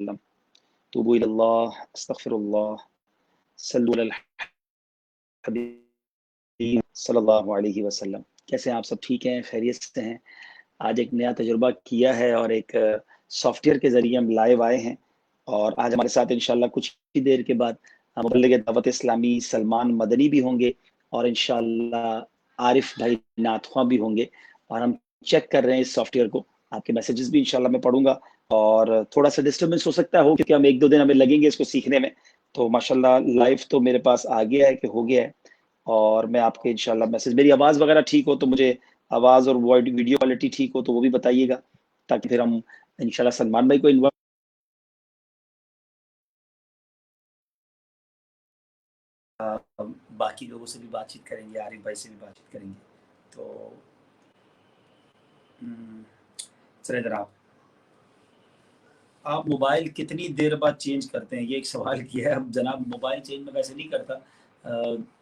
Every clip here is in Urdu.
وسلم توبوا الی اللہ استغفر اللہ صلوا علی الحبیب صلی اللہ علیہ وسلم۔ کیسے ہیں آپ سب؟ ٹھیک ہیں؟ خیریت سے ہیں؟ آج ایک نیا تجربہ کیا ہے اور ایک سافٹ ویئر کے ذریعے ہم لائیو آئے ہیں، اور آج ہمارے ساتھ انشاءاللہ کچھ ہی دیر کے بعد مبلغ دعوت اسلامی سلمان مدنی بھی ہوں گے، اور انشاءاللہ عارف بھائی نعت خواں بھی ہوں گے، اور ہم چیک کر رہے ہیں اس سافٹ ویئر کو۔ آپ کے میسیجز بھی انشاءاللہ میں پڑھوں گا، اور تھوڑا سا ڈسٹربنس ہو سکتا ہے کیونکہ ہم ایک دو دن ہمیں لگیں گے اس کو سیکھنے میں۔ تو ماشاءاللہ لائیو تو میرے پاس آ گیا ہے کہ ہو گیا ہے، اور میں آپ کے انشاءاللہ میسج، میری آواز وغیرہ ٹھیک ہو تو مجھے آواز اور ویڈیو کوالٹی ٹھیک ہو تو وہ بھی بتائیے گا، تاکہ پھر ہم انشاءاللہ سلمان بھائی کو انوائٹ باقی لوگوں سے بھی بات چیت کریں گے، عارف بھائی سے بھی بات چیت کریں گے۔ تو چلے ذرا آپ موبائل کتنی دیر بعد چینج کرتے ہیں؟ یہ ایک سوال کیا ہے۔ اب جناب موبائل چینج میں ویسے نہیں کرتا،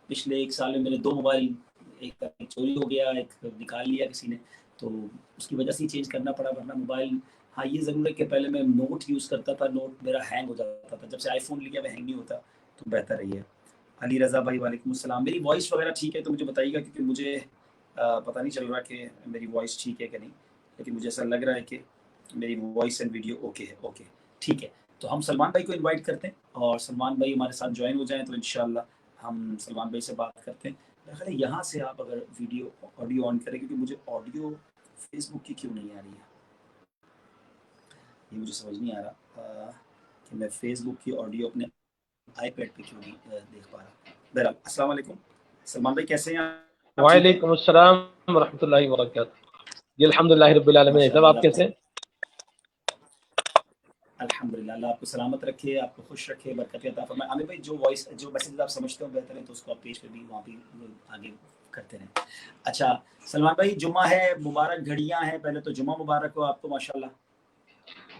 پچھلے ایک سال میں میرے 2 موبائل، ایک چوری ہو گیا، ایک نکال لیا کسی نے، تو اس کی وجہ سے چینج کرنا پڑا، ورنہ موبائل ہاں یہ ضرور ہے کہ پہلے میں نوٹ یوز کرتا تھا، نوٹ میرا ہینگ ہو جاتا تھا، جب سے آئی فون لیا میں ہینگ نہیں ہوتا، تو بہتر ہے یہ۔ علی رضا بھائی وعلیکم السلام، میری وائس وغیرہ ٹھیک ہے تو مجھے بتائیے گا، کیونکہ مجھے پتہ نہیں چل رہا کہ میری وائس ٹھیک ہے کہ نہیں، لیکن مجھے ایسا لگ رہا ہے کہ میری وائس اینڈ ویڈیو اوکے ہے۔ اوکے ٹھیک ہے، تو ہم سلمان بھائی کو انوائٹ کرتے ہیں، اور سلمان بھائی ہمارے ساتھ جوائن ہو جائیں تو انشاءاللہ ہم سلمان بھائی سے بات کرتے ہیں۔ میرا خیال ہے یہاں سے آپ اگر ویڈیو آڈیو آن کریں، کیونکہ مجھے آڈیو فیس بک کی کیوں نہیں آ رہی ہے، یہ مجھے سمجھ نہیں آ رہا کہ میں فیس بک کی آڈیو اپنے آئی پیڈ پہ کیوں نہیں دیکھ پا رہا۔ بہرحال السلام علیکم سلمان بھائی، کیسے ہیں آپ؟ وعلیکم السلام ورحمۃ اللہ وبرکاتہ۔ جی الحمدللہ رب العالمین، سب آپ کیسے ہیں؟ الحمدللہ، اللہ آپ کو سلامت رکھے، آپ کو خوش رکھے، برکت عطا فرمائے۔ عامر بھائی جو وائس جو میسیج آپ سمجھتے ہو بہتر ہے تو اس کو آپ پیج پہ بھی وہاں بھی آگے کرتے رہیں۔ اچھا سلمان بھائی، جمعہ ہے، مبارک گھڑیاں ہیں، پہلے تو جمعہ مبارک ہو آپ کو ماشاءاللہ۔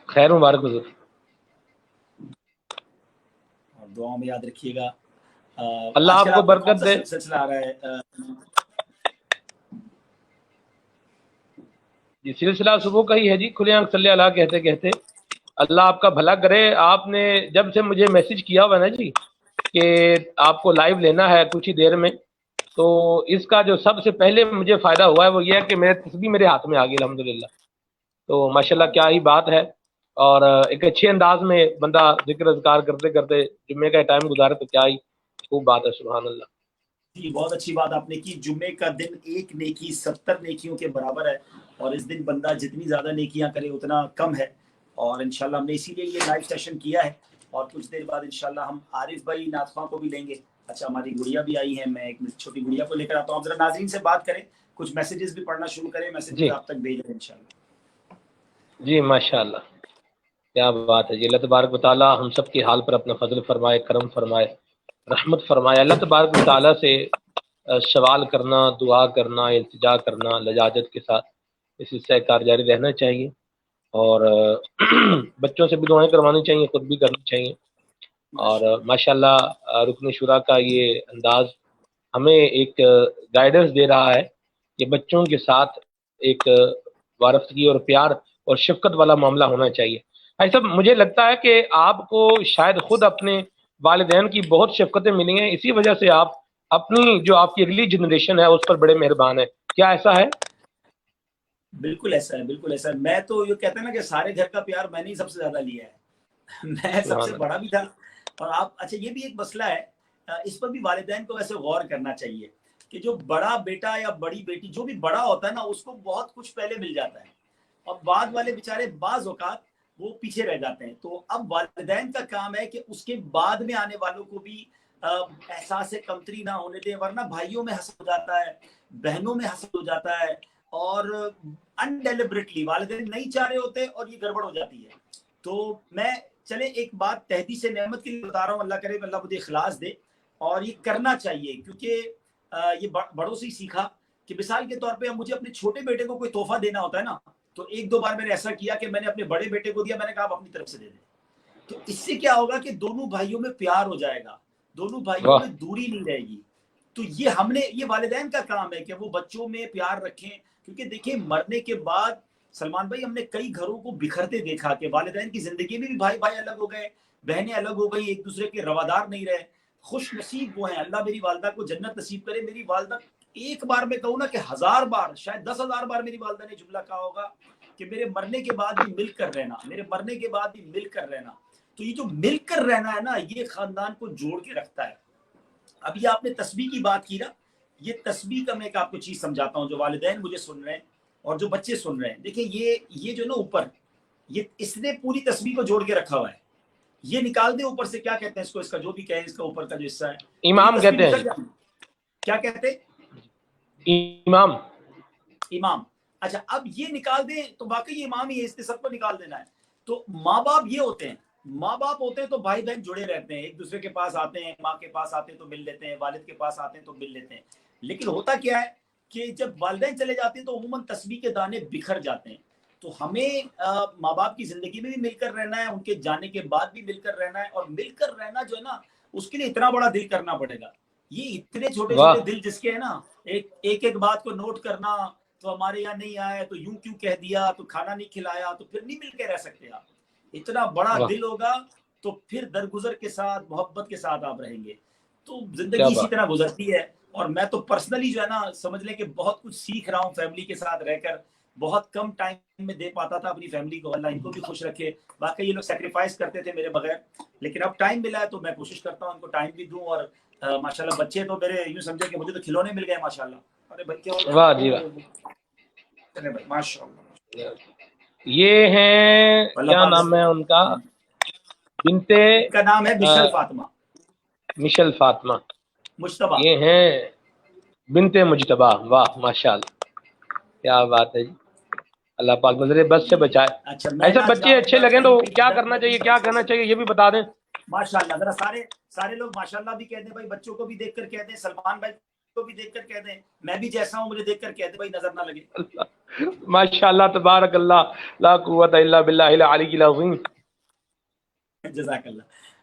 خیر مبارک حضور، اور دعاؤں میں یاد رکھیے گا۔ اللہ آج آپ کل کو آپ کا کون برکت سا دے۔ سلسلہ آ رہا ہے؟ جی سلسلہ صبح کا ہی ہے جی، کھلے آنکھ صلی اللہ کہتے کہتے۔ اللہ آپ کا بھلا کرے۔ آپ نے جب سے مجھے میسج کیا ہوا نا جی کہ آپ کو لائیو لینا ہے کچھ ہی دیر میں، تو اس کا جو سب سے پہلے مجھے فائدہ ہوا ہے وہ یہ ہے کہ میرے تسبیح میرے ہاتھ میں آ گئی الحمدللہ۔ تو ماشاءاللہ کیا ہی بات ہے، اور ایک اچھے انداز میں بندہ ذکر اذکار کرتے کرتے جمعے کا ٹائم گزارے تو کیا ہی خوب بات ہے، سبحان اللہ۔ جی بہت اچھی بات آپ نے کی۔ جمعے کا دن ایک نیکی 70 نیکیوں کے برابر ہے، اور اس دن بندہ جتنی زیادہ نیکیاں کرے اتنا کم ہے، اور انشاءاللہ ہم نے اسی لیے یہ لائیو سیشن کیا ہے، اور کچھ دیر بعد انشاءاللہ ہم عارف بھائی ناطخواں کو بھی لیں گے۔ اچھا ہماری گڑیا بھی آئی ہیں، میں ایک چھوٹی گڑیا کو لے کر آتا ہوں، آپ ذرا ناظرین سے بات کریں، کچھ میسیجز بھی پڑھنا شروع کریں، میسیجز جی آپ تک بھیج رہے ہیں انشاءاللہ۔ جی ماشاءاللہ، کیا بات ہے جی۔ اللہ تبارک و تعالی ہم سب کے حال پر اپنا فضل فرمائے، کرم فرمائے، رحمت فرمائے۔ اللہ تبارک و تعالی سے سوال کرنا، دعا کرنا، التجا کرنا لجاجت کے ساتھ، اس سے کار جاری رہنا چاہیے، اور بچوں سے بھی دعائیں کروانی چاہیے، خود بھی کرنی چاہیے۔ اور ماشاءاللہ رکن شورا کا یہ انداز ہمیں ایک گائیڈنس دے رہا ہے کہ بچوں کے ساتھ ایک وارفتگی اور پیار اور شفقت والا معاملہ ہونا چاہیے۔ ایسا مجھے لگتا ہے کہ آپ کو شاید خود اپنے والدین کی بہت شفقتیں ملی ہیں، اسی وجہ سے آپ اپنی جو آپ کی اگلی جنریشن ہے اس پر بڑے مہربان ہیں، کیا ایسا ہے؟ بالکل ایسا ہے، بالکل ایسا ہے۔ میں تو یہ کہتا ہے نا کہ سارے گھر کا پیار میں نے ہی سب سے زیادہ لیا ہے، میں سب سبحان سے اللہ۔ بڑا بھی تھا، اور آپ اچھا یہ بھی ایک مسئلہ ہے، اس پر بھی والدین کو ویسے غور کرنا چاہیے کہ جو بڑا بیٹا یا بڑی بیٹی جو بھی بڑا ہوتا ہے نا اس کو بہت کچھ پہلے مل جاتا ہے، اور بعد والے بیچارے بعض اوقات وہ پیچھے رہ جاتے ہیں۔ تو اب والدین کا کام ہے کہ اس کے بعد میں آنے والوں کو بھی احساس کمتری نہ ہونے دیں، ورنہ بھائیوں میں حسد ہو جاتا ہے، بہنوں میں حسد ہو جاتا ہے، اور انڈیلیبریٹلی والدین نہیں چاہ رہے ہوتے اور یہ گڑبڑ ہو جاتی ہے۔ تو میں چلے ایک بات تحدید سے نعمت کے لیے بتا رہا ہوں، اللہ کرے اللہ مجھے اخلاص دے، اور یہ کرنا چاہیے، کیونکہ یہ بڑوں سے ہی سیکھا کہ مثال کے طور پہ مجھے اپنے چھوٹے بیٹے کو کوئی تحفہ دینا ہوتا ہے نا، تو ایک دو بار میں نے ایسا کیا کہ میں نے اپنے بڑے بیٹے کو دیا، میں نے کہا آپ اپنی طرف سے دے دیں، تو اس سے کیا ہوگا کہ دونوں بھائیوں میں پیار ہو جائے گا، دونوں بھائیوں واہ، میں دوری نہیں رہے گی۔ تو یہ ہم نے، یہ والدین کا کام ہے کہ وہ بچوں میں پیار رکھیں، کیونکہ دیکھیں مرنے کے بعد سلمان بھائی ہم نے کئی گھروں کو بکھرتے دیکھا کہ والدین کی زندگی میں بھی بھائی بھائی الگ ہو گئے، بہنیں الگ ہو گئی، ایک دوسرے کے روادار نہیں رہے. خوش نصیب وہ ہیں، اللہ میری والدہ کو جنت نصیب کرے. میری والدہ ایک بار میں کہوں نا کہ 1000 بار، شاید 10,000 بار میری والدہ نے جملہ کہا ہوگا کہ میرے مرنے کے بعد بھی مل کر رہنا، میرے مرنے کے بعد بھی مل کر رہنا. تو یہ جو مل کر رہنا ہے نا، یہ خاندان کو جوڑ کے رکھتا ہے. اب یہ آپ نے تسبیح کی بات کی نا، یہ تسبیح کا میں ایک آپ کو چیز سمجھاتا ہوں جو والدین مجھے سن رہے ہیں اور جو بچے سن رہے ہیں. دیکھیں یہ جو نا اوپر، یہ اس نے پوری تسبیح کو جوڑ کے رکھا ہوا ہے. یہ نکال دیں اوپر سے، کیا کہتے ہیں اس کو، اس کا جو بھی کہیں، اس کا اوپر کا جو حصہ ہے امام کہتے ہیں. کیا کہتے ہیں؟ امام. امام. اچھا اب یہ نکال دیں تو واقعی یہ امام ہی ہے، اس نے سب کو نکال دینا ہے. تو ماں باپ یہ ہوتے ہیں، ماں باپ ہوتے ہیں تو بھائی بہن جڑے رہتے ہیں، ایک دوسرے کے پاس آتے ہیں، ماں کے پاس آتے ہیں تو مل لیتے ہیں، والد کے پاس آتے ہیں تو مل لیتے ہیں. لیکن ہوتا کیا ہے کہ جب والدین چلے جاتے ہیں تو عموماً تسبیح کے دانے بکھر جاتے ہیں. تو ہمیں ماں باپ کی زندگی میں بھی مل کر رہنا ہے، ان کے جانے کے بعد بھی مل کر رہنا ہے. اور مل کر رہنا جو ہے نا، اس کے لیے اتنا بڑا دل کرنا پڑے گا. یہ اتنے چھوٹے چھوٹے دل جس کے ہیں نا، ایک بات کو نوٹ کرنا، تو ہمارے یہاں نہیں آیا تو یوں کیوں کہہ دیا، تو کھانا نہیں کھلایا، تو پھر نہیں مل کے رہ سکتے آپ. اتنا بڑا دل ہوگا تو پھر درگزر کے ساتھ، محبت کے ساتھ آپ رہیں گے. تو زندگی اسی طرح گزرتی ہے. اور میں تو پرسنلی جو ہے نا، سمجھ لیں کہ بہت کچھ سیکھ رہا ہوں فیملی کے ساتھ رہ کر. بہت کم ٹائم میں دے پاتا تھا اپنی فیملی کو، اللہ ان کو بھی خوش رکھے. باقی یہ لوگ سیکریفائس کرتے تھے میرے بغیر، لیکن اب ٹائم ملا ہے تو میں کوشش کرتا ہوں ان کو ٹائم بھی دوں. اور ماشاءاللہ بچے تو میرے یوں سمجھے کہ مجھے تو کھلونے مل گئے ماشاءاللہ. ارے بچے، واہ جی واہ، ماشاءاللہ. یہ ہیں کیا نام ہے ان کا؟ بنتے، ان کا نام ہے مشل فاطمہ. مشل فاطمہ. مجتبہ. یہ ہیں بنتے مجتبہ. واہ ماشاءاللہ، کیا بات ہے جی. اللہ پاک نظر بس سے بچائے. اچھا میں ایسے نہ بچے جاؤں اچھے گا لگیں کہیں تو بھی کیا در کرنا نبی چاہیے، کا کیا چھوڑ کرنا کر. چاہیے، یہ بھی بتا دیں. ماشاءاللہ ذرا سارے لوگ ماشاءاللہ بھی کہہ دیں بھائی، بچوں کو بھی دیکھ کر کہہ دیں، سلمان بھائی کو بھی دیکھ کر کہہ دیں، میں بھی جیسا ہوں مجھے دیکھ کر کہہ دیں بھائی، نظر نہ لگے. ماشاءاللہ تبارک اللہ، لا قوت الا باللہ العلی العظیم. جزاک اللہ.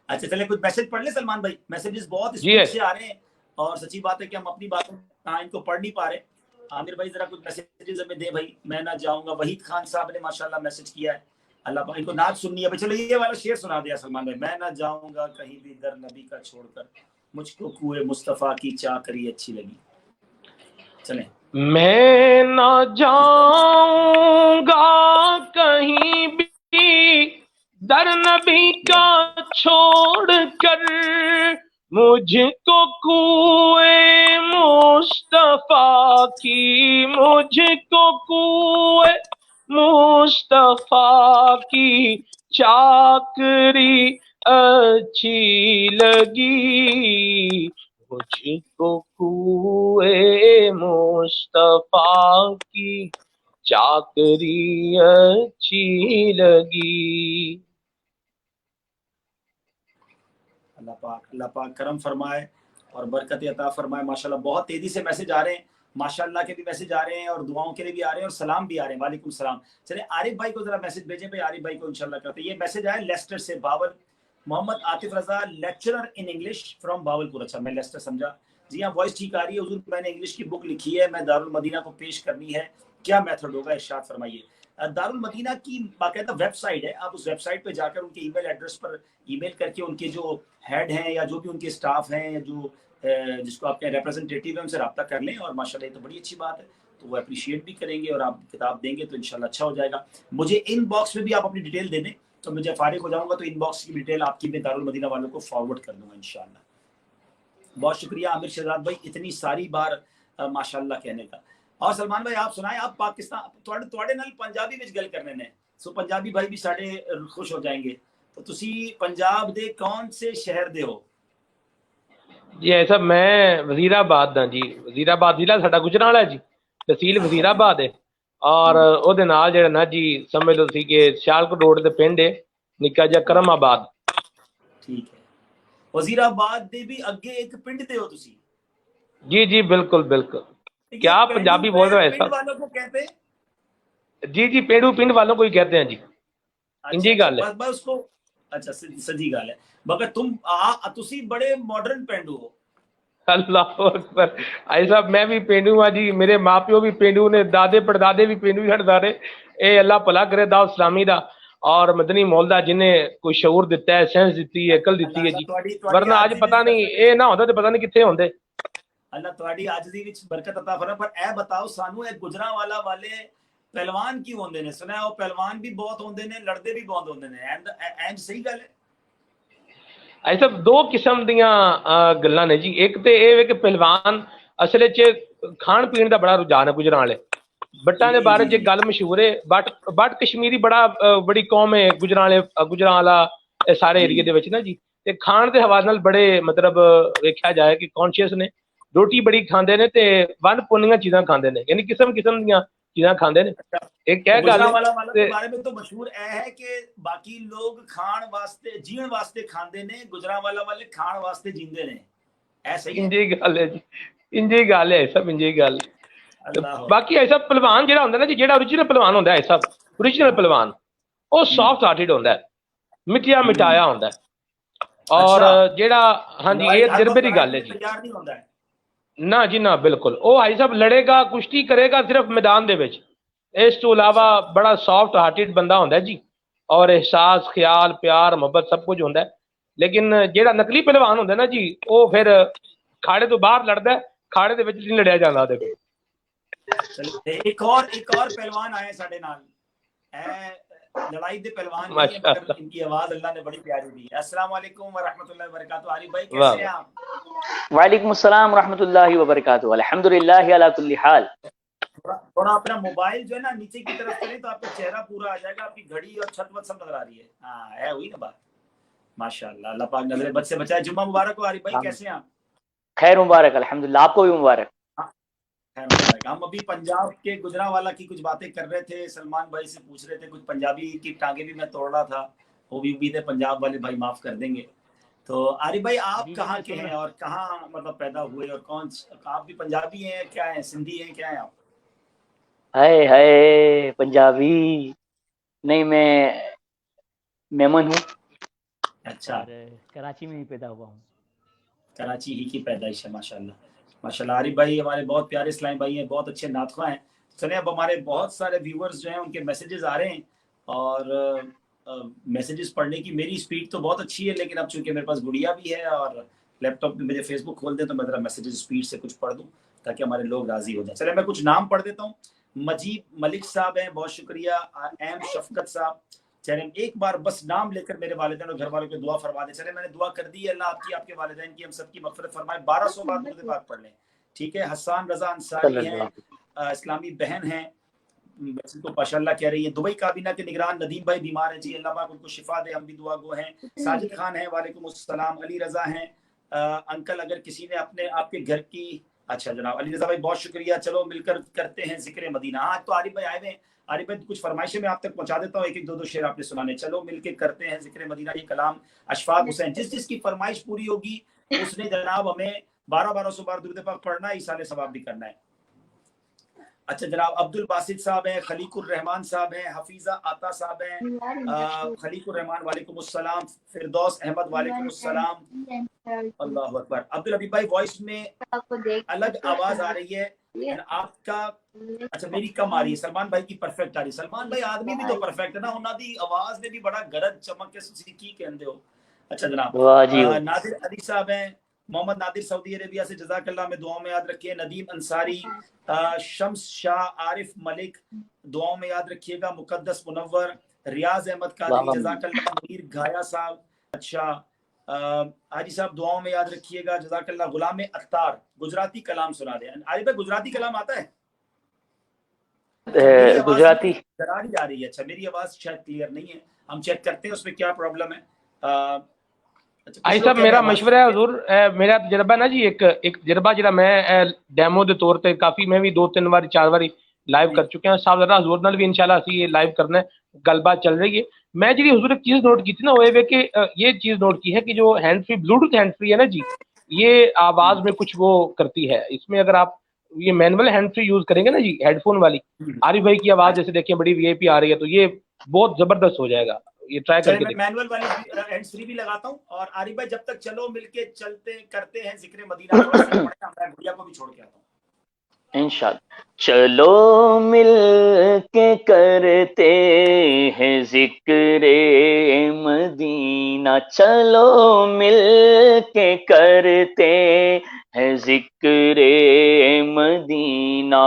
اچھا چلے کچھ میسج پڑھ لیں سلمان بھائی. میسیجز بہت جی اسپیڈ سے آ رہے ہیں اور سچی بات ہے کہ ہم اپنی باتوں ان کو پڑھ نہیں پا رہے. عامر بھائی ذرا کچھ میسیجز ہمیں دیں بھائی. میں نہ جاؤں گا، وحید خان صاحب نے ماشاءاللہ میسج کیا ہے. اللہ بھائی کو نعت سننی ہے. چلو یہ والا شعر سنا دیا سلمان بھائی. میں نہ جاؤں گا کہیں بھی در نبی کا چھوڑ کر، مجھ کو کوئے مصطفیٰ کی چاکری اچھی لگی. چلیں. میں نہ جاؤں گا کہیں بھی در نبی کا چھوڑ کر، مجھ کو کوئے مصطفیٰ کی، مجھ کو کوئے مصطفیٰ کی چاکری اچھی لگی، مجھ کو کوئے مصطفیٰ کی چاکری اچھی لگی. اللہ پاک کرم فرمائے اور برکت عطا فرمائے. ماشاءاللہ بہت تیزی سے میسج آ رہے ہیں. ماشاءاللہ کے بھی میسج آ رہے ہیں اور دعاؤں کے لیے بھی آ رہے ہیں اور سلام بھی آ رہے ہیں. وعلیکم السلام. چلیں عارف بھائی کو ذرا میسج بھیجیں بھائی. عارف بھائی کو انشاءاللہ کرتے. یہ میسج آیا لیسٹر سے، باول. محمد عاطف رضا lecturer in English from Bahawalpur. اچھا میں لیسٹر سمجھا. جی ہاں وائس ٹھیک آ رہی ہے حضور. میں نے انگلش کی بک لکھی ہے، میں دارالمدینہ کو پیش کرنی ہے، کیا میتھڈ ہوگا ارشاد فرمائیے. دارالمدینہ کی باقاعدہ ویب سائٹ ہے، آپ اس ویب سائٹ پہ جا کر ان کے ای میل ایڈریس پر ای میل کر کے ان کے جو ہیڈ ہیں یا جو بھی ان کے اسٹاف ہیں، جو جس کو آپ کے ریپرزنٹیٹیو ہیں، ان سے رابطہ کر لیں. اور ماشاءاللہ یہ تو بڑی اچھی بات ہے، تو وہ اپریشیٹ بھی کریں گے اور آپ کتاب دیں گے تو انشاءاللہ اچھا ہو جائے گا. مجھے ان باکس میں بھی آپ اپنی ڈیٹیل دے دیں تو مجھے فارغ ہو جاؤں گا، تو ان باکس کی ڈیٹیل آپ کی میں دارالمدینہ والوں کو فارورڈ کر دوں گا انشاءاللہ. بہت شکریہ عامر شہزاد بھائی اتنی ساری بار ماشاءاللہ کہنے کا. اور سلمان بھائی آپ سنائیں، آپ پاکستان تھوڑے نال پنجابی وچ گل کرنے نے، سو پنجابی بھائی بھی ساڈے خوش ہو جائیں گے. تو تسی پنجاب دے کون سے شہر دے ہو؟ جی ایسا میں وزیر آباد دا جی، وزیر آباد ضلع ساڈا گجرانوالا ہے جی، تحصیل وزیر آباد ہے. اور او دے نال جڑا نا جی سمجھ لو سی کہ سیالکوٹ روڈ تے پنڈ ہے نکا جا کرم آباد. ٹھیک ہے. وزیر آباد دے بھی اگے ایک پنڈ تے ہو تسی؟ جی جی بالکل بالکل. یہ کیا پینڈو پنجابی بول رہے ہو ایسا؟ پنڈ والوں کو کہتے ہیں؟ جی جی پیڑو پنڈ والوں کو ہی کہتے ہیں جی. اچھا انجی اچھا گل ہے. بس اس کو اچھا سجی گل ہے. مگر تسی بڑے ماڈرن پینڈو ہو. اللہ اکبر. آئی صاحب میں بھی پینڈو ہاں جی, میرے ماں پیو بھی پینڈو نے, دادے پڑدادے بھی پینڈو ہی سارے. اے اللہ بھلا کرے دعوت اسلامی دا اور مدنی مول دا جنہیں کوئی شعور دیتا ہے, سینس دیتی ہے, عقل دیتی ہے جی. ورنہ آج پتہ نہیں اے نہ ہوتا تے پتہ نہیں کتنے ہوندے. اللہ تواڈی عاجزی وچ برکت عطا فرمائے. پر اے بتاؤ سانو اے گجراوالا والے پہلوان کیوں ہوندے نے؟ سنا ہے وہ پہلوان بھی بہت ہوندے نے, لڑدے بھی بہت ہوندے نے. اینڈ صحیح گل ہے. ایسا دو قسم دیاں گلاں نے جی. ایک تے اے وے کہ پہلوان اصل وچ کھان پین دا بڑا رجحان ہے گجراں والے. بٹاں دے بارے چ گل مشہور ہے. بٹ کشمیری بڑی قوم ہے گجراں والا سارے ایریے دے وچ نا جی. تے کھان دے حوالے نال بڑے مطلب ویکھیا جائے کہ کانشیس نے, روٹی بڑی کھاندے نے تے ون پونیاں چیزاں کھاندے نے, یعنی قسم دیاں چیزاں کھاندے نے. ایک کہہ گل گجراوالا والوں کے بارے میں تو مشہور اے ہے کہ باقی لوگ کھان واسطے جین واسطے کھاندے نے, گجراوالا والے کھان واسطے جیندے نے. اے صحیح ہے. انجی گل ہے جی, انجی گل ہے سب, انجی گل. باقی ایسا پہلوان جہاں ہوندا نا جی, جہاں اوریجنل پہلوان ہوندا ہے سب اوریجنل پہلوان, وہ سافٹ ہارٹڈ ہوندا ہے, مٹیا مٹایا ہوندا ہے. اور جیڑا ہاں جی یہ تجربے دی گل ہے جی. نہ جی نہ بالکل, وہ بھائی صاحب لڑے گا کشتی کرے گا صرف میدان دے وچ, اس تو علاوہ بڑا سافٹ ہارٹڈ بندہ ہوندا ہے جی. اور احساس, خیال, پیار, محبت سب کچھ ہوندا ہے. لیکن جیڑا نقلی پہلوان ہوندا ہے نا جی, وہ پھر کھاڑے تو باہر لڑدا ہے, کھاڑے دے وچ نہیں لڑیا جاندا دے. ایک اور پہلوان آئے ساڈے نال, لڑائی دے پہلوان نہیں ہے مگر ان کی آواز اللہ نے بڑی پیاری دی. السلام علیکم ورحمۃ اللہ وبرکاتہ. عارف بھائی کیسے ہیں آپ؟ وعلیکم السلام ورحمۃ اللہ وبرکاتہ. الحمدللہ علی کل حال. تھوڑا اپنا موبائل جو ہے نا نیچے کی طرف کریں تو آپ کا چہرہ پورا آ جائے گا, آپ کی گھڑی اور چھت وت سب نظر آ رہی ہے. ہاں ہے, ہوئی نا بات. ماشاءاللہ, اللہ پاک نظر بد سے بچائے. جمعہ مبارک ہو عارف بھائی, کیسے ہیں آپ؟ خیر مبارک الحمدللہ, آپ کو بھی مبارک. ہم ابھی پنجاب کے گجراوالا کی کچھ باتیں کر رہے تھے, سلمان بھائی سے پوچھ رہے تھے, کچھ پنجابی کی ٹانگیں بھی میں توڑ رہا تھا, وہ بھی امید ہے پنجاب والے بھائی معاف کر دیں گے. تو عارف بھائی آپ کہاں کے ہیں اور کہاں مطلب پیدا ہوئے, اور کون آپ بھی پنجابی ہیں کیا ہیں, سندھی ہیں کیا ہیں آپ؟ ہائے پنجابی نہیں, میں میمن ہوں. اچھا, کراچی میں ہی پیدا ہوا ہوں. کراچی ہی کی پیدائش ہے. ماشاءاللہ ماشاءاللہ. عارف بھائی ہمارے بہت پیارے اسلام بھائی ہیں, بہت اچھے نعت خواں ہیں. چلیں اب ہمارے بہت سارے ویورز جو ہیں ان کے میسیجز آ رہے ہیں, اور میسیجز پڑھنے کی میری سپیڈ تو بہت اچھی ہے, لیکن اب چونکہ میرے پاس گڑیا بھی ہے اور لیپ ٹاپ پہ مجھے فیس بک کھول دیں تو میں ذرا میسیجز سپیڈ سے کچھ پڑھ دوں تاکہ ہمارے لوگ راضی ہو جائیں. چلیں میں کچھ نام پڑھ دیتا ہوں. مجیب ملک صاحب ہیں, بہت شکریہ. ایم شفقت صاحب, چلیں ایک بار بس نام لے کر میرے والدین اور گھر والوں کو دعا فرما دیں. چلیں میں نے دعا کر دی ہے, اللہ آپ کی, آپ کے والدین کی, ہم سب کی مغفرت فرمائے. 1200 بار درود پاک پڑھ لیں, ٹھیک ہے. حسان رضا انصاری ہیں, اسلامی بہن ہیں, ویسے تو ماشاء اللہ کہہ رہی ہے. دبئی کابینہ کے نگران ندیم بھائی بیمار ہیں جی, اللہ پاک ان کو شفا دے, ہم بھی دعا گو ہیں. ساجد خان ہیں, وعلیکم السلام. علی رضا ہیں, انکل اگر کسی نے اپنے آپ کے گھر کی, اچھا جناب علی رضا بھائی بہت شکریہ. چلو مل کر کرتے ہیں ذکر مدینہ. آج تو عارف بھائی آئے ہوئے ہیں, عارف بھائی کچھ فرمائشیں میں آپ تک پہنچا دیتا ہوں, ایک ایک دو شعر آپ نے سنانے. چلو مل کے کرتے ہیں ذکر مدینہ. یہ کلام اشفاق حسین, جس کی فرمائش پوری ہوگی اس نے جناب ہمیں 1200 بار درود پاک پڑھنا ہے, ایصال ثواب بھی کرنا ہے. اچھا جناب عبد الباسط صاحب ہیں, خلیق الرحمان صاحب ہیں, حفیظہ عطا صاحب ہیں, خلیق الرحمان وعلیکم السلام. فردوس احمد وعلیکم السلام. اللہ اکبر. عبدالحبیب بھائی وائس میں الگ آواز آ رہی ہے آپ کا, اچھا میری کم آ رہی ہے, سلمان بھائی کی پرفیکٹ آ رہی ہے. سلمان بھائی آدمی بھی تو پرفیکٹ ہے نا, انہاں دی آواز میں بھی بڑا گرج چمک کے سی کی کہندے ہو. اچھا جناب نادر علی صاحب ہیں, محمد نادر سعودی عربیہ سے, جزاک اللہ, میں دعاؤں میں یاد رکھیے. ندیم انصاری, شمس شاہ, عارف ملک, دعاؤں میں یاد رکھیے گا. مقدس منور, ریاض احمد قادری, جزاک اللہ. منیر گھایا صاحب, اچھا حاجی صاحب دعاؤں میں یاد رکھیے گا, جزاک اللہ. غلام اختار, گجراتی کلام سنا دیں. عارف بھائی گجراتی کلام آتا ہے؟ گجراتی دراری آ رہی ہے. اچھا میری آواز شاید کلیئر نہیں ہے, ہم چیک کرتے ہیں اس میں کیا پرابلم ہے. آئی صاحب میرا مشورہ ہے حضور, میرا تجربہ نا جی, ایک تجربہ جڑا میں ڈیمو دے طور تے کافی میں بھی 2-3 بار 4 بار لائیو کر چکے ہیں. صاحب ذرا حضور نال بھی انشاءاللہ اسی لائیو کرنا ہے, گل بات چل رہی ہے. میں جی حضور ایک چیز نوٹ کی تھی نا, وہ کہ یہ چیز نوٹ کی ہے کہ جو hand free Bluetooth hand free ہے نا جی, یہ آواز میں کچھ وہ کرتی ہے. اس میں اگر آپ یہ مینول ہینڈ فری یوز کریں گے نا جی, ہیڈ فون والی, عارف بھائی کی آواز جیسے دیکھیں بڑی وی آئی پی آ رہی ہے, تو یہ بہت زبردست ہو جائے گا. یہ ٹرائی کر کے میں مینول والی ہینڈ فری بھی لگاتا ہوں. اور عارف بھائی جب تک چلو مل کے چلتے کرتے ہیں ذکر مدینہ تھوڑا سا پڑھتے ہیں, میں گڑیا کو بھی چھوڑ کے آتا ہوں انشاءاللہ. چلو مل کے کرتے ہیں ذکر مدینہ, چلو مل کے کرتے ہیں ذکر مدینہ,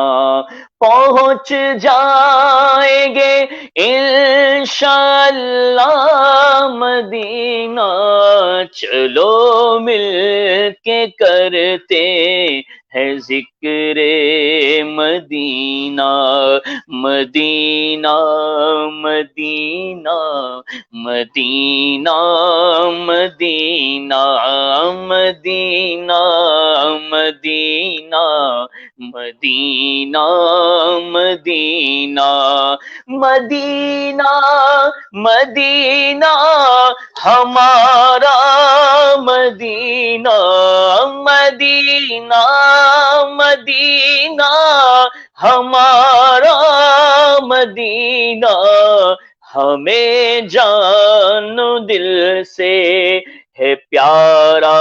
پہنچ جائیں گے انشاءاللہ مدینہ, چلو مل کے کرتے ہے ذکر مدینہ. مدینہ مدینہ مدینہ مدینہ مدینہ مدینہ مدینہ مدینہ مدینہ مدینہ ہمارا مدینہ. مدینہ مدینہ ہمارا مدینہ, ہمیں جان دل سے ہے پیارا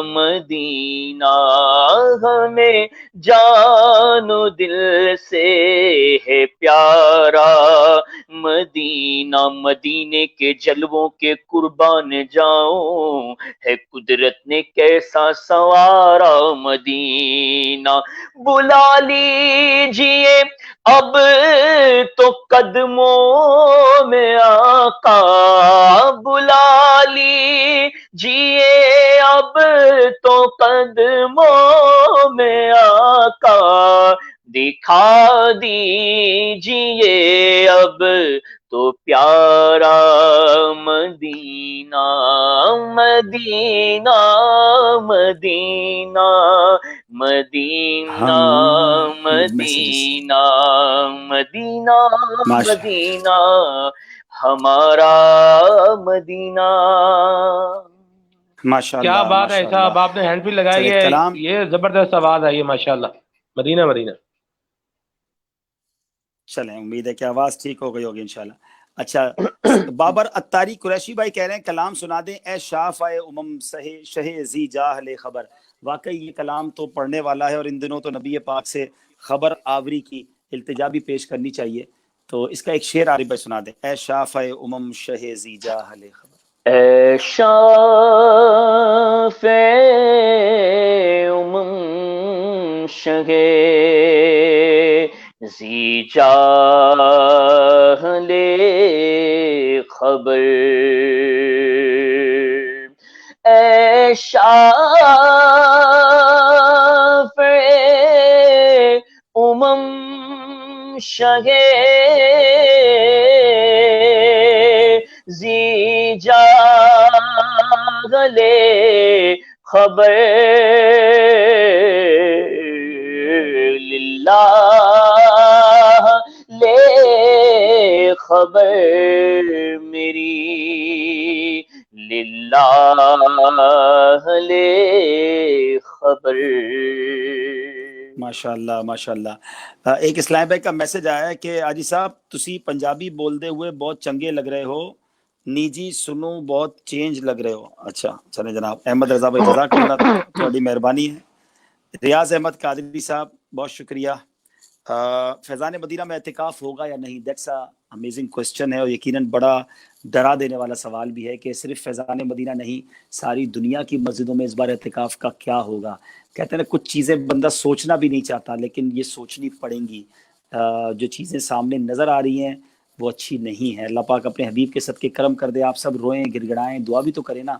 مدینہ, ہمیں جان دل سے ہے پیارا مدینہ. مدینے کے جلووں کے قربان جاؤں, ہے قدرت نے کیسا سنوارا مدینہ. بلا لیجئے اب تو قدموں میں آقا, بلا لیجئے اب تو قدموں میں آقا, دکھا دیجئے اب تو پیارا مدینہ. مدینہ مدینہ مدینہ مدینہ مدینہ مدینہ ہمارا مدینہ. ماشاءاللہ. کیا بات ہے صاحب, آپ نے ہینڈ فری لگائی ہے, یہ زبردست آواز ہے یہ ماشاءاللہ. مدینہ مدینہ. چلیں امید ہے کہ آواز ٹھیک ہو گئی ہوگی انشاءاللہ. اچھا, بابر اتاری قریشی بھائی کہہ رہے ہیں کلام سنا دیں اے شافع امم شہ ذی جاہل خبر. واقعی یہ کلام تو پڑھنے والا ہے, اور ان دنوں تو نبی پاک سے خبر آوری کی التجا بھی پیش کرنی چاہیے. تو اس کا ایک شعر عارف بھائی سنا دیں. اے شافع امم شہ ذی جاہل خبر. اے شافع امم شہ ذی جاہل خبر, اے شافع امم شہ ذی جاہل خبر, للہ لے خبر میری, للہ لے خبر. ماشاءاللہ ماشاءاللہ. ایک اسلام بھائی کا میسج آیا ہے کہ آجی صاحب تسی پنجابی بولدے ہوئے بہت چنگے لگ رہے ہو, نیجی سنو بہت چینج لگ رہے ہو. اچھا چلیں جناب. احمد رضا بھائی جزاک اللہ, تھوڑی مہربانی ہے. ریاض احمد قادری صاحب بہت شکریہ. فیضان مدینہ میں اعتکاف ہوگا یا نہیں, دیٹس اے امیزنگ کوسچن ہے, اور یقیناً بڑا ڈرا دینے والا سوال بھی ہے کہ صرف فیضان مدینہ نہیں, ساری دنیا کی مسجدوں میں اس بار اعتکاف کا کیا ہوگا. کہتے ہیں نا کچھ چیزیں بندہ سوچنا بھی نہیں چاہتا, لیکن یہ سوچنی پڑیں گی. جو چیزیں سامنے نظر آ رہی ہیں وہ اچھی نہیں ہے. اللہ پاک اپنے حبیب کے صدقے کرم کر دے. آپ سب روئیں گڑ گڑائیں, دعا بھی تو کریں نا.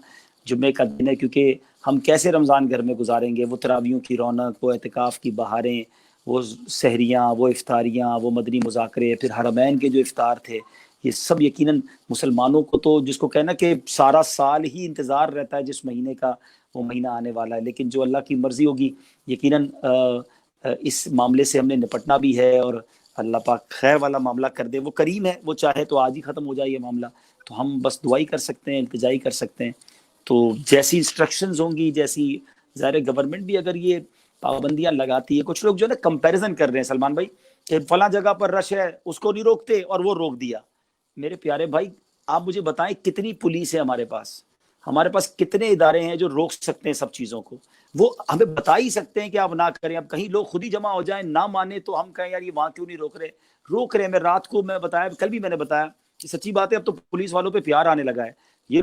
جمعے کا دن ہے, کیونکہ ہم کیسے رمضان گھر میں گزاریں گے. وہ تراویحوں کی رونق, وہ اعتکاف کی بہاریں, وہ سحریاں, وہ افطاریاں, وہ مدنی مذاکرے, پھر حرمین کے جو افطار تھے, یہ سب یقیناً مسلمانوں کو تو, جس کو کہنا کہ سارا سال ہی انتظار رہتا ہے جس مہینے کا, وہ مہینہ آنے والا ہے. لیکن جو اللہ کی مرضی ہوگی یقیناً اس معاملے سے ہم نے نپٹنا بھی ہے, اور اللہ پاک خیر والا معاملہ کر دے. وہ کریم ہے, وہ چاہے تو آج ہی ختم ہو جائے یہ معاملہ. تو ہم بس دعائی کر سکتے ہیں, التجائی کر سکتے ہیں. تو جیسی انسٹرکشنز ہوں گی, جیسی ظاہر گورنمنٹ بھی اگر یہ پابندیاں لگاتی ہے. کچھ لوگ جو ہے نا کمپیریزن کر رہے ہیں سلمان بھائی, کہ فلاں جگہ پر رش ہے اس کو نہیں روکتے اور وہ روک دیا. میرے پیارے بھائی آپ مجھے بتائیں کتنی پولیس ہے ہمارے پاس کتنے ادارے ہیں جو روک سکتے ہیں سب چیزوں کو؟ وہ ہمیں بتا ہی سکتے ہیں کہ آپ نہ کریں. اب کہیں لوگ خود ہی جمع ہو جائیں نہ مانے تو ہم کہیں یار یہ وہاں کیوں نہیں روک رہے. میں رات کو میں بتایا، کل بھی میں نے بتایا کہ سچی بات ہے اب تو پولیس والوں پہ پیار آنے لگا ہے. یہ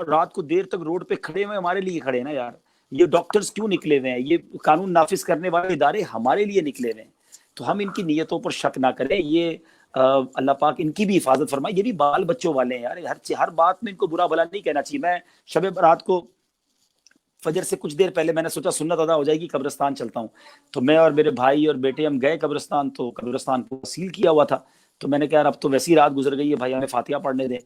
رات کو دیر تک روڈ پہ کھڑے ہوئے ہمارے لیے کھڑے ہیں نا یار. یہ ڈاکٹرز کیوں نکلے ہوئے ہیں؟ یہ قانون نافذ کرنے والے ادارے ہمارے لیے نکلے ہوئے ہیں. تو ہم ان کی نیتوں پر شک نہ کریں. یہ اللہ پاک ان کی بھی حفاظت فرمائے. یہ بھی بال بچوں والے ہیں یار، ہر بات میں ان کو برا بھلا نہیں کہنا چاہیے. میں شب رات کو فجر سے کچھ دیر پہلے میں نے سوچا سنت ادا ہو جائے گی، قبرستان چلتا ہوں. تو میں اور میرے بھائی اور بیٹے ہم گئے قبرستان، تو قبرستان کو سیل کیا ہوا تھا. تو میں نے کہا اب تو ویسی رات گزر گئی ہے بھائی، ہمیں فاتحہ پڑھنے دیں.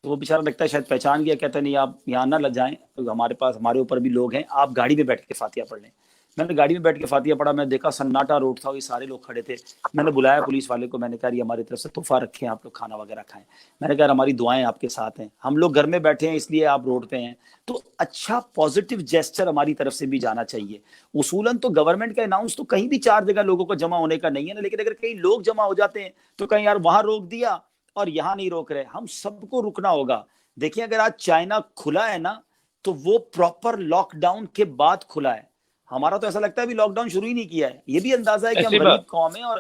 تو وہ بیچارہ لگتا ہے شاید پہچان گیا، کہتا ہے نہیں آپ یہاں نہ لگ جائیں، ہمارے اوپر بھی لوگ ہیں، آپ گاڑی میں بیٹھ کے فاتحہ پڑھ لیں. میں نے گاڑی میں بیٹھ کے فاتحہ پڑھا. میں دیکھا سناٹا روڈ تھا، یہ سارے لوگ کھڑے تھے. میں نے بلایا پولیس والے کو، میں نے کہا یہ ہماری طرف سے تحفہ رکھیں، آپ لوگ کھانا وغیرہ کھائیں. میں نے کہا ہماری دعائیں آپ کے ساتھ ہیں، ہم لوگ گھر میں بیٹھے ہیں اس لیے آپ روڈ پہ ہیں. تو اچھا پازیٹیو جیسچر ہماری طرف سے بھی جانا چاہیے. اصولاً تو گورنمنٹ کا اناؤنس تو کہیں بھی 4 جگہ لوگوں کو جمع ہونے کا نہیں ہے نا، لیکن اگر کئی لوگ جمع ہو جاتے ہیں تو کہیں یار وہاں روک دیا اور یہاں نہیں روک رہے. ہم سب کو رکنا ہوگا. دیکھیں اگر آج چائنا کھلا ہے نا تو وہ پراپر لاک ڈاؤن کے بعد کھلا ہے. ہمارا تو ایسا لگتا ہے ابھی لاک ڈاؤن شروع ہی نہیں کیا ہے. یہ بھی اندازہ ہے کہ ہم غریب قوم ہیں، اور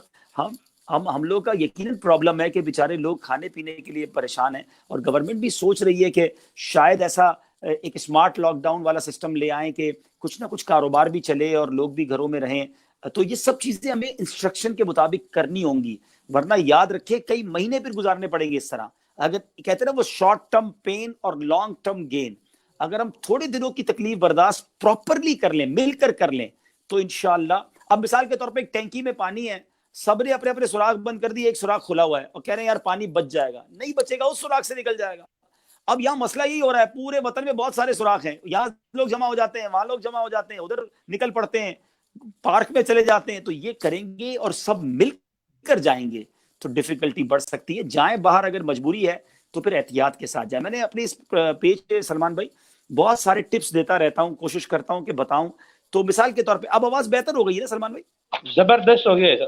ہم لوگ کا یقیناً پرابلم ہے کہ بیچارے لوگ کھانے پینے کے لیے پریشان ہیں. اور گورنمنٹ بھی سوچ رہی ہے کہ شاید ایسا ایک اسمارٹ لاک ڈاؤن والا سسٹم لے آئیں کہ کچھ نہ کچھ کاروبار بھی چلے اور لوگ بھی گھروں میں رہیں. تو یہ سب چیزیں ہمیں انسٹرکشن کے مطابق کرنی ہوں گی، ورنہ یاد رکھے کئی مہینے پھر گزارنے پڑیں گے اس طرح. اگر کہتے ہیں نا وہ شارٹ ٹرم پین اور لانگ ٹرم گین، اگر ہم تھوڑے دنوں کی تکلیف برداشت پراپرلی کر لیں، مل کر لیں، تو انشاءاللہ. اب مثال کے طور پہ ایک ٹینکی میں پانی ہے، سب نے اپنے سوراخ بند کر دی، ایک سوراخ کھلا ہوا ہے اور کہہ رہے ہیں یار پانی بچ جائے گا. نہیں بچے گا، اس سوراخ سے نکل جائے گا. اب یہاں مسئلہ یہی ہو رہا ہے، پورے وطن میں بہت سارے سوراخ ہیں، یہاں لوگ جمع ہو جاتے ہیں، وہاں لوگ جمع ہو جاتے ہیں، ادھر نکل پڑتے ہیں، پارک میں چلے جاتے ہیں. تو یہ کریں گے اور سب مل کر جائیں گے تو ڈیفیکلٹی بڑھ سکتی ہے. جائیں باہر اگر مجبوری ہے تو پھر احتیاط کے ساتھ جائیں. میں نے اپنے اس پیج پہ سلمان بھائی بہت سارے ٹپس دیتا رہتا ہوں، کوشش کرتا ہوں کہ بتاؤں. تو مثال کے طور پہ اب آواز بہتر ہو گئی ہے نا سلمان بھائی؟ زبردست ہو گیا سر.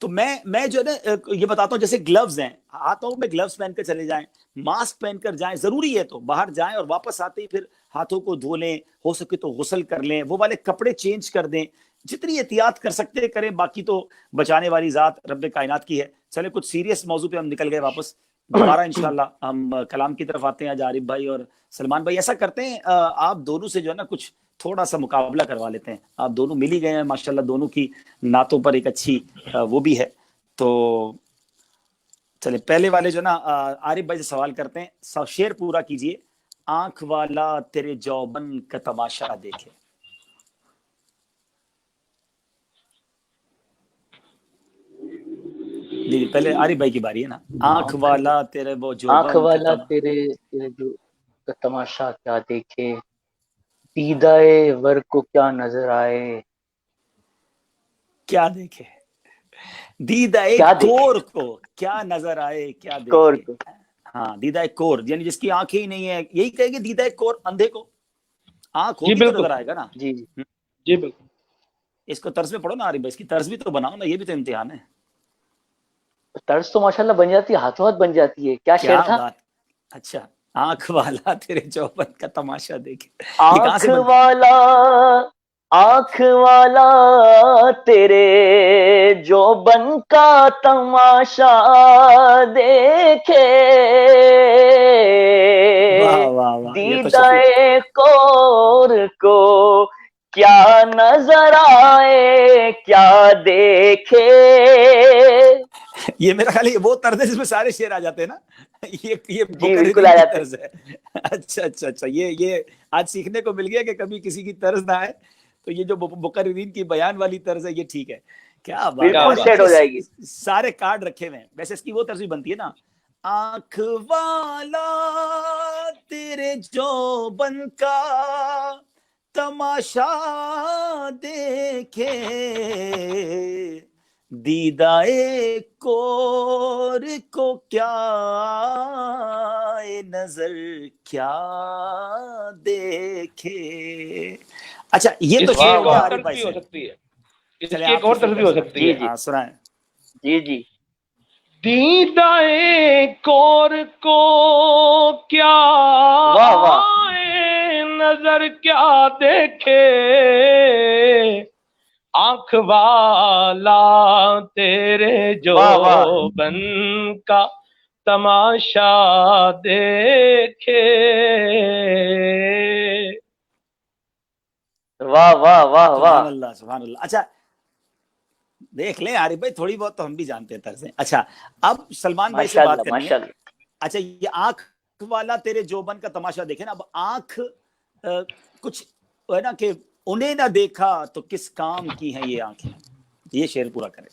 تو میں جو ہے نا یہ بتاتا ہوں، جیسے گلوز ہیں، ہاتھوں میں گلوز پہن کر چلے جائیں، ماسک پہن کر جائیں، ضروری ہے تو باہر جائیں اور واپس آتے ہی پھر ہاتھوں کو دھو لیں، ہو سکے تو غسل کر لیں، وہ والے کپڑے چینج کر دیں. جتنی احتیاط کر سکتے کریں، باقی تو بچانے والی ذات رب کائنات کی ہے. چلے کچھ سیریس موضوع پہ ہم نکل گئے واپس، دوبارہ انشاءاللہ ہم کلام کی طرف آتے ہیں. عارف بھائی اور سلمان بھائی ایسا کرتے ہیں، آپ دونوں سے جو ہے نا کچھ تھوڑا سا مقابلہ کروا لیتے ہیں. آپ دونوں مل ہی گئے ہیں ماشاءاللہ، دونوں کی نعتوں پر ایک اچھی وہ بھی ہے. تو چلے پہلے والے جو نا عارف بھائی سے سوال کرتے ہیں، شعر پورا کیجئے. آنکھ والا تیرے جوبن کا تماشا دیکھے. جی پہلے عارف بھائی کی باری ہے نا. آنکھ والا تیرے وہ آنکھ جوبن والا تیرے جو کا تماشا کیا دیکھے، دیدائے ور کو کیا نظر آئے. کیا دیکھے، دیدائے کور کو کیا نظر آئے، کیا دیکھے. ہاں دیدائے کور یعنی جس کی آنکھیں ہی نہیں ہے، یہی کہیں گے دیدائے کور اندھے کو. آنکھ ہوگی تو نظر آئے گا نا. جی جی بالکل. اس کو طرز میں پڑھو نا عارف بھائی، اس کی طرز بھی تو بناؤ نا، یہ بھی تو امتحان ہے. طرز تو ماشاءاللہ بن جاتی ہے، ہاتھوں ہاتھ بن جاتی ہے. کیا شعر تھا؟ بات. اچھا، آنکھ والا تیرے چوبن کا تماشا دیکھے. آنکھ والا تیرے جوبن کا تماشا دیکھے، دیدائے کور کو کیا نظر آئے، کیا دیکھے. یہ میرا خیال ہے وہ طرز ہے جس میں سارے شعر آ جاتے ہیں نا. یہ بالکل آ جاتے طرز ہے. اچھا یہ آج سیکھنے کو مل گیا کہ کبھی کسی کی طرز نہ آئے تو یہ جو مقررین کی بیان والی طرز ہے یہ ٹھیک ہے. کیا بالکل سیٹ ہو جائے گی. سارے کارڈ رکھے ہوئے ہیں. ویسے اس کی وہ طرز بھی بنتی ہے نا، آنکھ والا تیرے جوبن کا تماشا دیکھے، دیدائے کور کو کیا نظر کیا دیکھے. اچھا یہ تو ہو سکتی ہے. اس کی ایک اور طرز بھی ہو سکتی ہے. ہاں سنائیں. جی دیدائے کور کو کیا واہ واہ آئے نظر کیا دیکھے، آنکھ والا تیرے جو واہ واہ بن کا تماشا دیکھے۔ واہ واہ واہ سبحان واہ اللہ سبحان اللہ۔ اچھا دیکھ لیں عارف بھائی، تھوڑی بہت تو ہم بھی جانتے ہیں طرزیں۔ اچھا اب سلمان بھائی سے ماشاء بات اللہ کرنی ہے۔ ماشاء اللہ۔ اچھا یہ آنکھ والا تیرے جوبن کا تماشا دیکھیں نا، اب آنکھ کچھ ہے نا کہ انہیں نہ دیکھا تو کس کام کی ہیں یہ آنکھیں، یہ شعر پورا کرے۔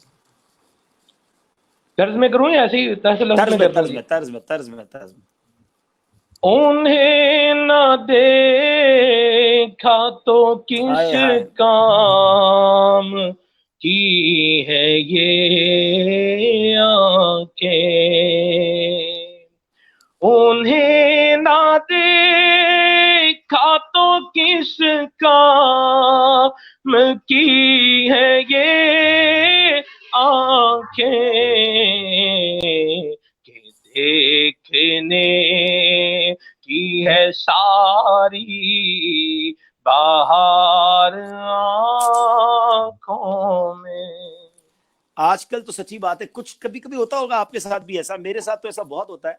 طرز میں کروں یا ایسے ہی تحت لفظ طرز میں میں کرتا ہوں؟ طرز میں طرز میں طرز میں طرز میں انہیں نہ دیکھا تو کس ہائے ہائے کام کی ہے یہ آنکھیں، انہیں نہ دیکھا تو کس کام کی ہے یہ آنکھیں، کہ دیکھنے کی ہے ساری بہار آنکھوں میں۔ آج کل تو سچی بات ہے، کچھ کبھی کبھی ہوتا ہوگا آپ کے ساتھ بھی ایسا، میرے ساتھ تو ایسا بہت ہوتا ہے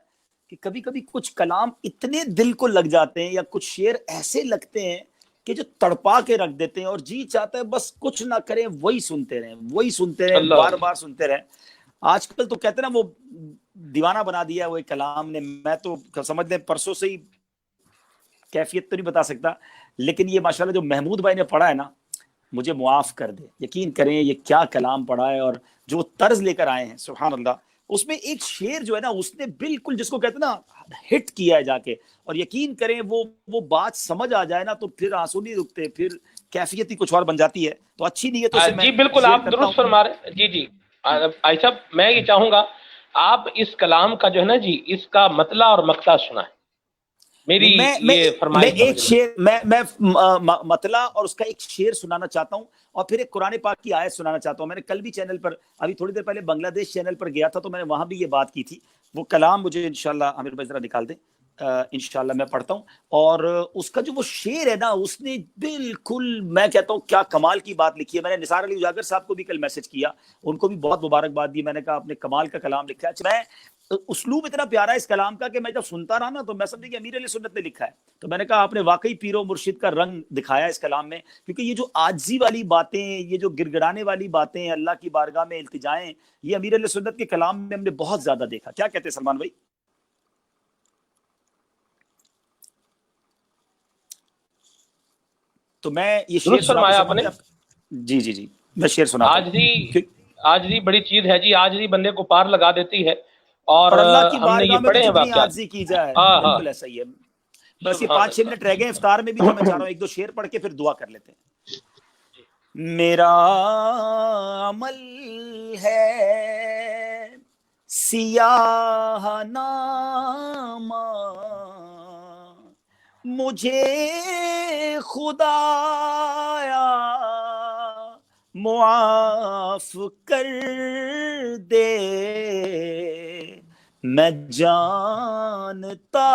کہ کبھی کبھی کچھ کلام اتنے دل کو لگ جاتے ہیں یا کچھ شعر ایسے لگتے ہیں کہ جو تڑپا کے رکھ دیتے ہیں، اور جی چاہتا ہے بس کچھ نہ کریں، وہی سنتے رہیں وہی سنتے رہیں، اللہ بار بار سنتے رہیں۔ آج کل تو کہتے ہیں نا وہ دیوانہ بنا دیا ہے وہ ایک کلام نے۔ میں تو سمجھ لیں پرسوں سے ہی کیفیت تو نہیں بتا سکتا، لیکن یہ ماشاءاللہ جو محمود بھائی نے پڑھا ہے نا، مجھے معاف کر دے، یقین کریں یہ کیا کلام پڑھا ہے، اور جو طرز لے کر آئے ہیں سبحان اللہ۔ اس میں ایک شعر جو ہے نا اس نے بالکل جس کو کہتے ہیں نا ہٹ کیا ہے جا کے، اور یقین کریں وہ بات سمجھ آ جائے نا تو پھر آنسو نہیں رکتے، پھر کیفیت ہی کچھ اور بن جاتی ہے۔ تو اچھی نیتوں سے میں جی بالکل شیئر آپ کرتا درست ہوں۔ فرما رہے ہیں۔ جی جی عائشہ صاحب، میں یہ چاہوں گا آپ اس کلام کا جو ہے نا جی اس کا مطلع اور مقطع سنائیں، میری یہ میں فرمائش ایک سمجھ لیں۔ شعر میں مطلع اور اس کا ایک شعر سنانا چاہتا ہوں، اور پھر ایک قرآن پاک کی آیت سنانا چاہتا ہوں۔ میں نے کل بھی چینل پر، ابھی تھوڑی دیر پہلے بنگلہ دیش چینل پر گیا تھا تو میں نے وہاں بھی یہ بات کی تھی۔ وہ کلام مجھے انشاءاللہ عامر بھائی ذرا نکال دیں، انشاءاللہ میں پڑھتا ہوں۔ اور اس کا جو وہ شعر ہے نا اس نے بالکل، میں کہتا ہوں کیا کمال کی بات لکھی ہے۔ میں نے نثار علی اجاگر صاحب کو بھی کل میسج کیا، ان کو بھی بہت مبارکباد دی، میں نے کہا آپ نے کمال کا کلام لکھا ہے۔ میں اسلوب اتنا پیارا ہے اس کلام کا کہ میں جب سنتا رہا نا تو میں سمجھے کہ امیر علیہ سنت نے لکھا ہے۔ تو میں نے کہا آپ نے واقعی پیر و مرشد کا رنگ دکھایا اس کلام میں، کیونکہ یہ جو عاجزی والی باتیں، یہ جو گر گڑانے والی باتیں، اللہ کی بارگاہ میں التجائیں، یہ امیر علیہ سنت کے کلام میں ہم نے بہت زیادہ دیکھا۔ کیا کہتے ہیں سلمان بھائی؟ تو میں یہ شعر درست فرمایا آپ نے۔ جی جی جی میں شعر سناتا ہوں۔ آجزی بڑی چیز ہے جی، آجزی بندے کو پار لگا دیتی ہے، اور اللہ کی ہم نے بارگاہ یہ میں پڑھے بھی ہیں جتنی واقعات۔ عاجزی کی جائے ہاں ہاں بالکل ایسا ہی ہے۔ بس یہ سبحان 5-6 اللہ۔ منٹ رہ گئے افطار میں بھی، تو میں چاہ رہا ہوں ایک دو شعر پڑھ کے پھر دعا کر لیتے ہیں۔ میرا عمل ہے سیاہ نامہ، مجھے خدایا معاف کر دے، میں جانتا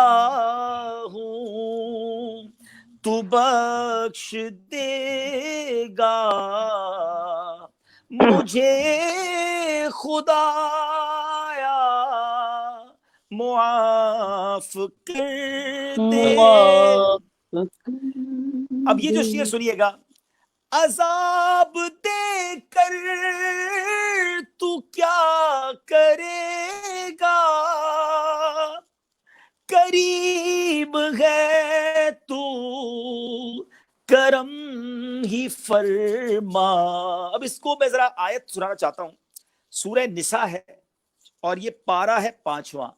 ہوں تو بخش دے گا، مجھے خدایا معاف کر دے۔ اب یہ جو شعر سنیے گا، عذاب دے کر تو کیا کرے گا، قریب ہے تو کرم ہی فرما۔ اب اس کو میں ذرا آیت سنانا چاہتا ہوں، سورہ نساء ہے اور یہ پارہ ہے 5واں،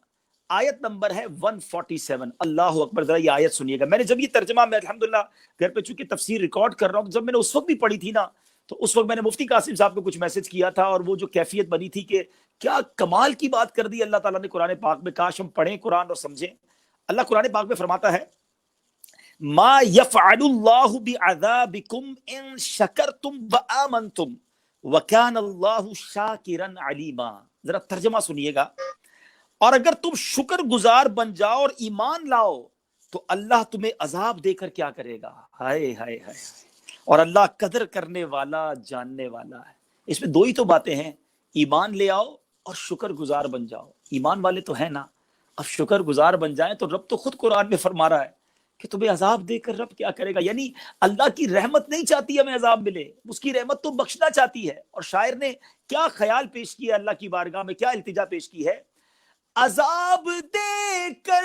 آیت نمبر ہے 147۔ اللہ اکبر، ذرا یہ آیت سنیے گا۔ میں نے جب یہ ترجمہ، میں الحمدللہ گھر پہ چونکہ تفسیر ریکارڈ کر رہا ہوں، جب میں نے اس وقت بھی پڑھی تھی نا تو اس وقت میں نے مفتی قاسم صاحب کو کچھ میسج کیا تھا، اور وہ جو کیفیت بنی تھی کہ کیا کمال کی بات کر دی اللہ تعالیٰ نے قرآن پاک میں۔ کاش ہم پڑھیں قرآن اور سمجھیں۔ اللہ قرآن پاک میں فرماتا ہے، ما یفعل اللہ بعذابکم ان شکرتم وآمنتم وکان اللہ شاکرا علیما۔ ذرا ترجمہ سنیے گا. اور اگر تم شکر گزار بن جاؤ اور ایمان لاؤ تو اللہ تمہیں عذاب دے کر کیا کرے گا. ہائے ہائے ہائے. اور اللہ قدر کرنے والا جاننے والا ہے. اس میں دو ہی تو باتیں ہیں, ایمان لے آؤ اور شکر گزار بن جاؤ. ایمان والے تو ہیں نا, اب شکر گزار بن جائیں تو رب تو خود قرآن میں فرما رہا ہے کہ تمہیں عذاب دے کر رب کیا کرے گا. یعنی اللہ کی رحمت نہیں چاہتی ہمیں عذاب ملے, اس کی رحمت تو بخشنا چاہتی ہے. اور شاعر نے کیا خیال پیش کیا اللہ کی بارگاہ میں, کیا التجا پیش کی ہے, عذاب دے کر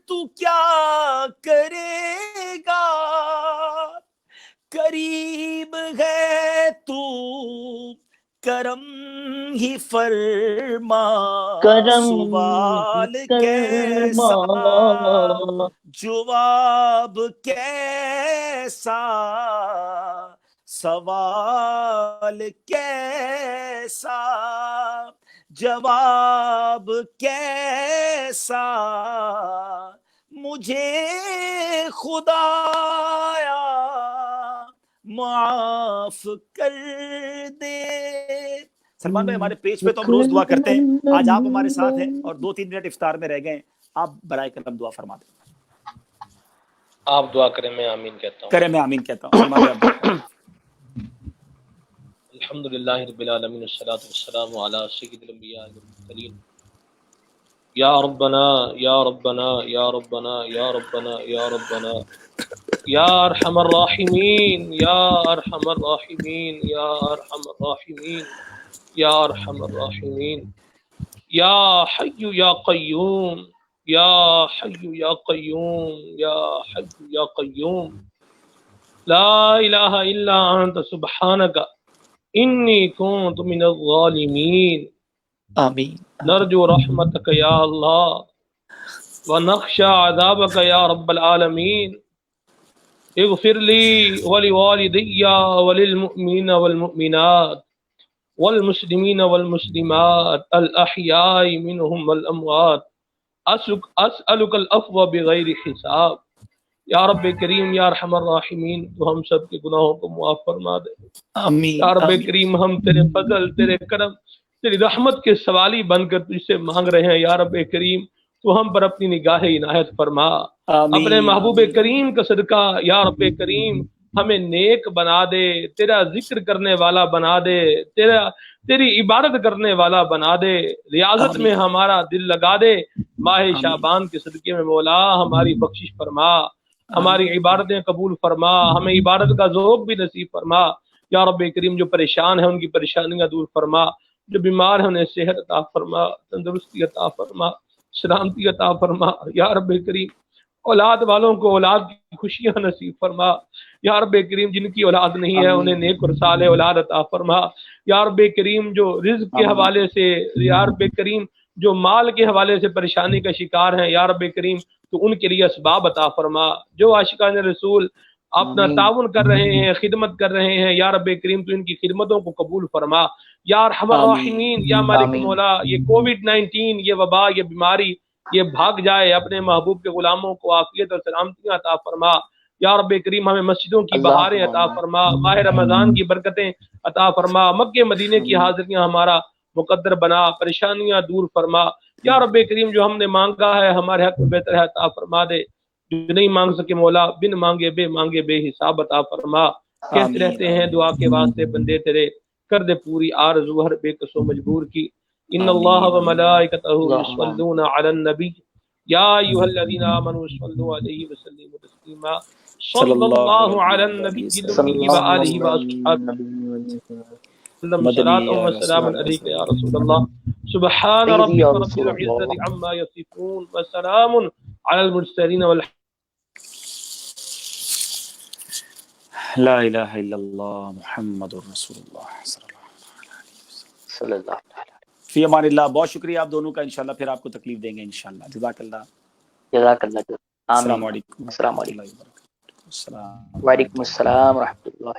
تو کیا کرے گا, کریم ہے تو کرم ہی فرما, کرم سوال کیسا جواب کیسا, سوال کیسا جواب کیسا, مجھے خدایا معاف کر دے. سلمان بھائی ہمارے پیج پہ تو ہم روز دعا کرتے ہیں, آج آپ ہمارے ساتھ ہیں اور 2-3 منٹ افطار میں رہ گئے, آپ برائے کرم دعا فرما دیں. آپ دعا کریں, میں آمین کہتا ہوں. کریں, میں آمین کہتا ہوں. سلمان بھائی آپ دعا کریں. الحمدللہ رب العالمین والصلاة والسلام علی سید الانبیاء والمرسلین. یا ربنا یا ربنا یا ربنا یا ربنا یا ربنا یا ارحم الراحمین یا ارحم الراحمین یا ارحم الراحمین یا ارحم الراحمین. یا حی یا قیوم یا حی یا قیوم یا حی یا قیوم, لا الہ الا انت سبحانک انی کنت من الظالمین. آمین. نرجو رحمتک یا اللہ ونخشى عذابک یا رب العالمین. اغفر لی ولوالدی وللمؤمنین والمؤمنات والمسلمین والمسلمات الاحیاء منهم والاموات. اسألک العفو بغیر حساب. یا رب کریم یا ارحم الراحمین, تو ہم سب کے گناہوں کو معاف فرما دے. آمین. یا رب کریم ہم تیرے فضل, تیرے کرم, تیری رحمت کے سوالی بن کر تجھ سے مانگ رہے ہیں. یا رب کریم تو ہم پر اپنی نگاہ عنایت فرما. آمین. اپنے محبوب کریم کا صدقہ یا رب کریم ہمیں نیک بنا دے, تیرا ذکر کرنے والا بنا دے, تیری عبادت کرنے والا بنا دے, ریاضت میں ہمارا دل لگا دے. ماہ شعبان کے صدقے میں مولا ہماری بخشش فرما, ہماری عبادتیں قبول فرما, ہمیں عبادت کا ذوق بھی نصیب فرما. یا رب کریم جو پریشان ہیں ان کی پریشانیاں دور فرما, جو بیمار ہیں انہیں صحت عطا فرما, تندرستی عطا فرما, سلامتی عطا فرما. یا رب کریم اولاد والوں کو اولاد کی خوشیاں نصیب فرما. یا رب کریم جن کی اولاد نہیں ہے انہیں نیک اور صالح اولاد عطا فرما. یا رب کریم جو رزق کے حوالے سے, یا رب کریم جو مال کے حوالے سے پریشانی کا شکار ہیں, یا رب کریم تو ان کے لیے اسباب عطا فرما. جو عاشقان رسول اپنا تعاون کر رہے ہیں, خدمت کر رہے ہیں, یا رب کریم تو ان کی خدمتوں کو قبول فرما. یا ارحم الراحمین, یا مالک مولا یہ کووڈ-19 یہ وبا یہ بیماری یہ بھاگ جائے, اپنے محبوب کے غلاموں کو عافیت اور سلامتی عطا فرما. یا رب کریم ہمیں مسجدوں کی بہاریں عطا فرما, ماہ رمضان کی برکتیں عطا فرما, مکہ مدینے کی حاضریاں ہمارا مقدر بنا, پریشانیاں دور فرما. یا رب کریم جو ہم نے مانگا ہے ہمارے حق میں بہتر ہے عطا فرما دے, جو نہیں مانگ سکے مولا بن مانگے بے حساب عطا فرما. کہتے رہتے ہیں دعا کے واسطے بندے تیرے, کر دے پوری آرزو ہر بے کس و مجبور کی. ان اللہ و ملائکتہ یصلون علی النبی یا ایھا الذین آمنوا صلوا علیہ وسلموا تسلیما. صلی اللہ علی النبی الامی و آلہ و اصحابہ صلاۃ و سلام علیک یا رسول اللہ. سبحان ربک رب العزۃ عما یصفون وسلام علی المرسلین والحمد. لا الہ الا اللہ محمد رسول اللہ صلی اللہ علیہ وسلم. فی امان اللہ. بہت شکریہ آپ دونوں کا, انشاءاللہ پھر آپ کو تکلیف دیں گے انشاءاللہ. جزاک اللہ. جزاک اللہ. السلام علیکم. السلام علیکم. السلام. وعلیکم السلام ورحمۃ اللہ.